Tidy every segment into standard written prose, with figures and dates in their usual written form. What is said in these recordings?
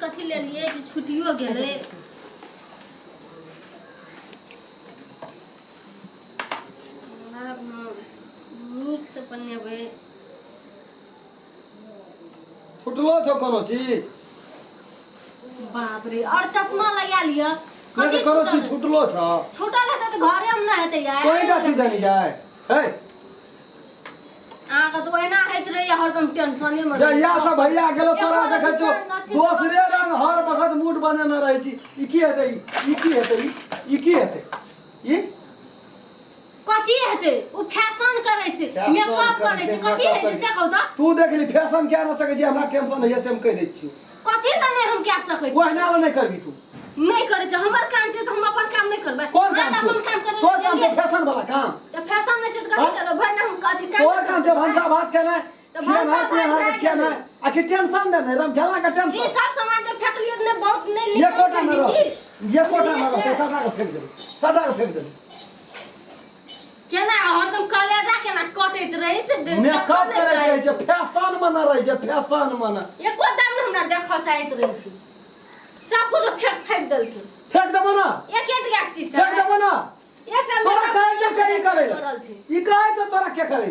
कथी ले लिए कि छुट्टियो गेले नीक से बनेबे छुटलो छो कोनो चीज बाप रे और चश्मा लगा लिया कथी करो चीज छुटलो छ छूटल है तो घरे हम ना हेते यार कोई का चीज नहीं जाए हे आगा तो एना हैत रे हरदम टेंशन में जहिया से भैया गेलो तोरा देखै छो दोसरे रंग हर वक्त मूड बनेने रहै छी ई की हेतै ई की हेतै ई की हेतै ई कथी हेतै ओ फैशन करै छै मेकअप करै छै कथी है से कहू त तू देख ली फैशन क्या न सकै छी हमरा टेंशन है से हम कह दै छियो कथी ल नै हम क्या सकै छी ओहना ल नहीं करबी तू नहीं करे छै हमर काम छै त हम अपन काम नहीं करबै कौन काम छै अपन काम करे तोर काम छै फैशन वाला काम त फैशन नै छै त कथी करब भरना हम कथी काम तोर काम छै भंसा भात केना केना आखिर टेंशन दे रम झला का टेंशन ई सब सामान जे फेक लिए ने बहुत नहीं ये कोटा में रह ये कोटा में रह सबरा के फेंक दे सबरा के फेंक दे केना हरदम कलेजा केना कटैत रहै छै मेकअप करे छै फैशन में न रहै छै फैशन में न एको दाम न हमरा देखऽ चाहैत रहै छै सब कुछ फेंक देलकै फेंक देबो ना एक एक एक चीज छै फेंक देबो ना एकटा तोरा कहै छै कहीं करे छै ई कहै छै तोरा के करे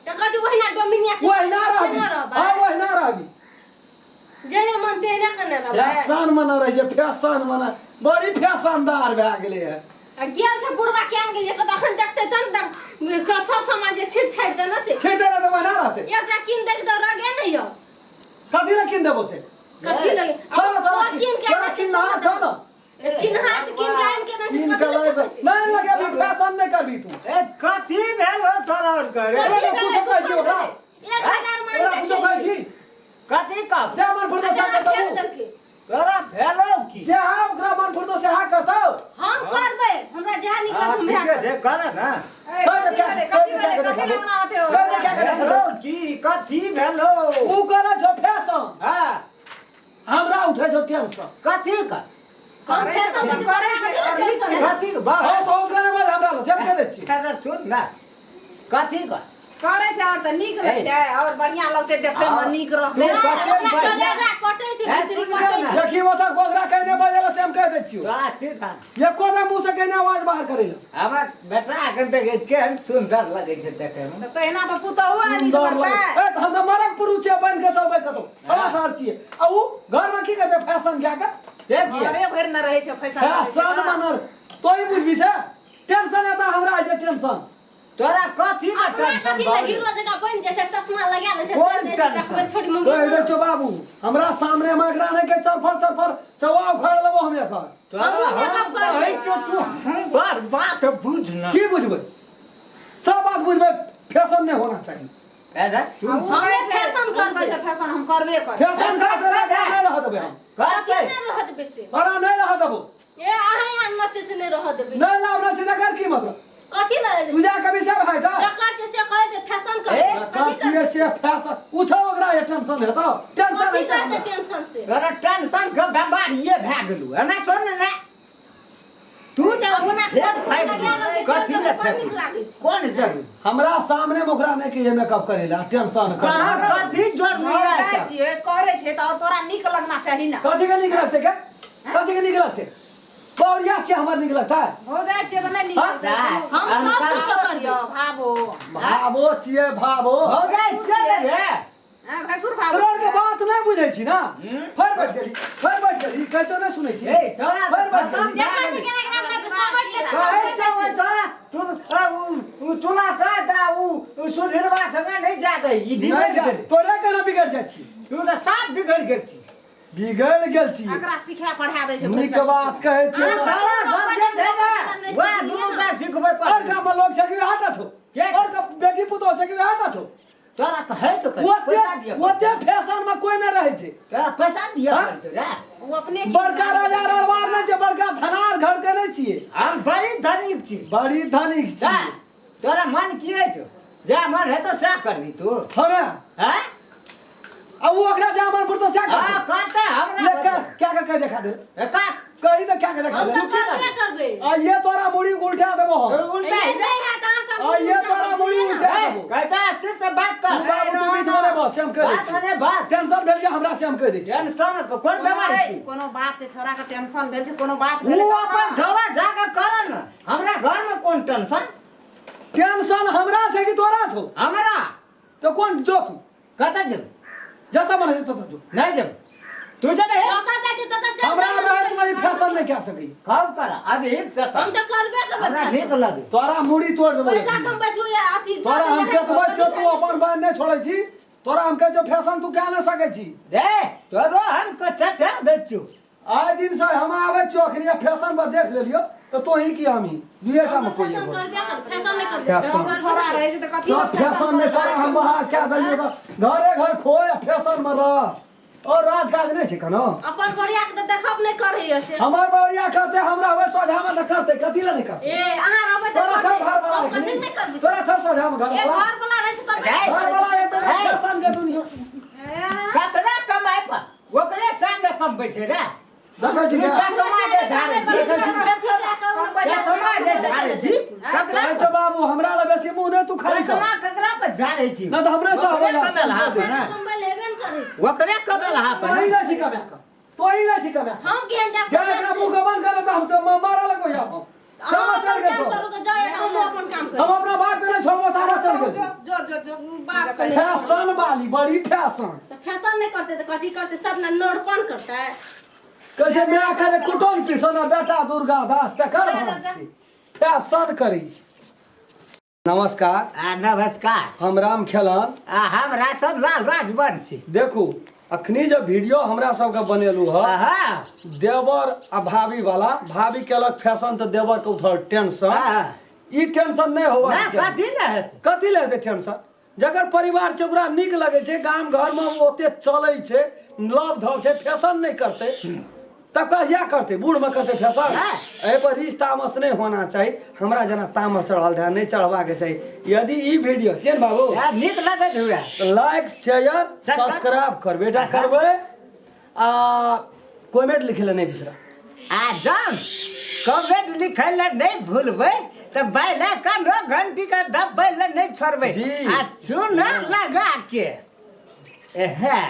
त कथी ओहिना डोमिनिया छै ओहिना रहबी हां ओहिना रहबी जेने मन तेने कने रहबै फैशन में न रहै छै फैशन में न बड़ी फैशनदार भए गेलै है आ गेल छै बुढ़वा केन गेलिए त अखन देखते छन सब सामान जे छिट छाट देना से छिट देना त ओहिना रहतै एकटा किन देख त रगे नै य कथी ला किन देबो से कथी लगे चल किन के किन ना चल किन हाथ किन गायन के किन के नहीं लगे अभी फैशन नहीं करबी तू ए कथी भेल हो तोरा करे अरे कुछ कहै छी ओकरा 1000 मान ओकरा कुछ कहै छी कथी का जे मन फुरतो से करतौ तोरा भेलो की जे हा ओकरा मन फुरतो से हा करतौ हम करबै हमरा जहाँ निकल हम ठीक है जे करे ना कथी भेलो ऊ करे छ फैशन हां हमरा उठै छ टेंशन कथी का करे छै और लिख छै कथी का बा हां सौ करे बाद हमरा ल सब कह दै छी अरे सुन ना कथी का करे छै और त नीक रह छै और बढ़िया लगते देखे में नीक रहते कलेजा कटै छै भीतरी कटै छै देखी ओता गोगरा कहने बजेला से हम कह दै छियो तोरा ठीक है ये कोदा मुंह से कहने आवाज बाहर करेला हमर बेटा अखन देखे केहन सुंदर लगे छै देखे में त एना त पुतहु आ नीक लगता ए त हम त मरक पुरुष छै बन के चलबै कतो सवा सार छियै आ ऊ घर में की करते फैशन क्या का देख ये घरे भर न रहे छै फैशन बनर तोई बुझबी से टेंशन एता हमरा जे टेंशन तोरा कथी का टेंशन कथी ले हीरो जगह बन जैसे चश्मा लगा ले से कौन देखबै छोड़ी कह मंगी दे छो बाबू हमरा सामने मगरा नहीं के चफर चवा उखाड़ लेबो हम एखन तोरा हम कहै छौ तू हमर बात बुझ ना की बुझबै सब बात बुझबै फैशन नहीं होना चाहिए अरे तू हमें फैशन करबै फैशन हम करबे कर फैशन का नहीं रह देबे हम कथी कहै नै रहत बेसे अरे नहीं रह देबो ए अहाँ अन्नचे से नै रहत देबै नहीं लावना छै नगर की मतलब कथी ले तुझा कभी से भाई था जकर छै से कहै छै फैशन करबै कथी से फैशन उछो ओकरा ये टेंशन है तो टेंशन कथी नहीं करते टेंशन से तोरा टेंशन के बीमारिये भए गेलू है ना सुन ना तू जे अपना कथी ले नीक लागै छै कौन जरूर हमरा सामने में ओकरा नहीं के ये मेकअप करेला टेंशन कर कहाँ कथी जरूरी जाय है छियै करे छै त तोरा नीक लगना चाही ना कथी के निक लगते के कथी के निक लगते और या छै हमर निक लगता है हो जाय छियै त नहीं हाँ? नीक हम सब कुछ करियो भाबो भाबो छिए भाबो हो गई चल रे भैंसुर भाबो तोरा के बात नहीं बुझै छी ना फर बैठ गेली कहतो नहीं सुनै छी ए तोरा फर बैठ गेली देखै छै केना केना समझ ले कहै छौ तोरा तू तुला का दा उ सुधीरवा संगे नहीं जाते ई बिगड़ नहीं तोरे केना बिगड़ जाइ छी तू तो साफ बिगड़ गेल छी बिगड़ गेल छी एकरा सिखा पढ़ा दे छै नीक बात कहै छी सारा समझे छै ना वा दुनू का सिखबै पर और गाम में लोग छै कि हटा छो और का बेटी पुतो छै कि हटा छो तोरा कहै छौ पैसा दिया ओते फैशन में कोई नहीं रहे छै तोरा पैसा दिया पड़तौ रे वो अपने बड़का राजा रड़वार नहीं छै बड़का धनार घर के नहीं छियै हम बड़ी धनिक छी बड़ी धनिक छी तोरा मन की है तो जे मन है तो क्या करबी तू हमें हैं अब वो अगला जामन पर तो क्या हां करते करते हमरा क्या क्या दिखा दे का कही तो क्या दिखा हम दे तो करबे करबै आ ये तोरा मुड़ी उल्टा देबो उल्टा नहीं है कहां सब आ ये तोरा मुड़ी उल्टा देबो कहता सिर्फ से बात कर बाबू तू बीच में ना से हम कह बात दे माने बात टेंशन भेल जे हमरा से हम कह दे टेंशन कोन बीमारी छी कोनो बात छै छोरा के टेंशन भेल छै कोनो बात वो भेल अपन झोला जाके करे न हमरा घर में कोन टेंशन टेंशन हमरा छै कि तोरा छौ हमरा तो कौन जो तू कत जब जता मन है तता जो नहीं जब तू जब है मौका दै छै त चल हमरा रहे तुम्हारी फैशन नहीं क्या सकी कब करा आगे एक से हम तो करबे करबे हमरा ठीक लगे तोरा मुड़ी तोड़ देबो पैसा कमबै छु या अथी तोरा हम चतबै चतु अपन बात नहीं छोड़ै छी तोरा हम कह जो फैशन तू क्या न सकै छी रे तोरो हम को चचा देचू आए दिन से हम आवे चोखरिया फैशन पर देख लेलियो तो तो ही की हमी दुएटा में कोई फैशन करबे कर फैशन नहीं करबे फैशन। छोरा रहे छै त कथी सब फैशन में तोरा हम बाहर क्या दलियो तो घरे घर खोए फैशन में रह और राज काज नहीं छै कनो अपन बढ़िया के देखब नहीं करैय से हमार बौरिया करते हमरा वे सोझा में न करते कथी ला नहीं करते ए अहाँ रहबै त तोरा छौ घर वाला कथी नहीं करबी तोरा छौ सोझा में घर ए वाला घर वाला रहे से तब घर वाला ये तेरे फैशन के दुनिया कतना कमाए पर ओकरे संग कमबै छै रे देखै छी क्या समाज है झाड़े जी क्या समाज है झाड़े जी ककरा कहै छ बाबू हमरा ला बेसी मुंह नहीं तू खाली कर समाज ककरा पर झाड़े छी ना तो हमरे से ओकरे होगा कमल हाथ चल ना कमबै लेबे न करै छै ओकरे कमल हाथ तो ही नहीं सिखा तो ही नहीं सिखा हम केहन जा क्या एकरा मुंह के बंद कर तो हम तो मारा लगबो या हम हम चल अपन गए काम तो करू तो जाए हम अपन काम हम करू अपना बात में छोड़ो तारा चल गए जो बात करे फैशन वाली बड़ी फैशन तो फैशन नहीं करते तो कथी करते सब ना नोटपन करता है कहै मैं करे कुटन पिसन बेटा दुर्गा दास तकर फैशन करी नमस्कार आ नमस्कार हम राम खेलन हमरा सब लाल राजवंशी देखू अखनी जो वीडियो हमरा सबके बनेलू ह आहा देवर आ भाभी वाला भाभी केलक फैशन तो देवर के उधर टेंशन ई टेंशन नहीं होवा ना कथी न हेतै कथी लेते टेंशन जगर परिवार छै ओकरा नीक लगे छै गाम घर में ओते चलै छै लव धव छै फैशन नहीं करते तब कहिया करते बूढ़ में करते फैशन एहि पर रिश्ता तामस नहीं होना चाहिए हमरा जना तामस चढ़ल रहे नहीं चढ़वा के चाहिए यदि ई वीडियो चेन बाबू नीक लगत हुए तो लाइक शेयर सब्सक्राइब कर बेटा करबे आ कमेंट लिखे ला नहीं बिसरा आ जान कमेंट लिखै ले नहीं भूलबै तो बैल कनो घंटी का दबाइ ले नहीं छोड़बै जी। आ चूना लगा के एहे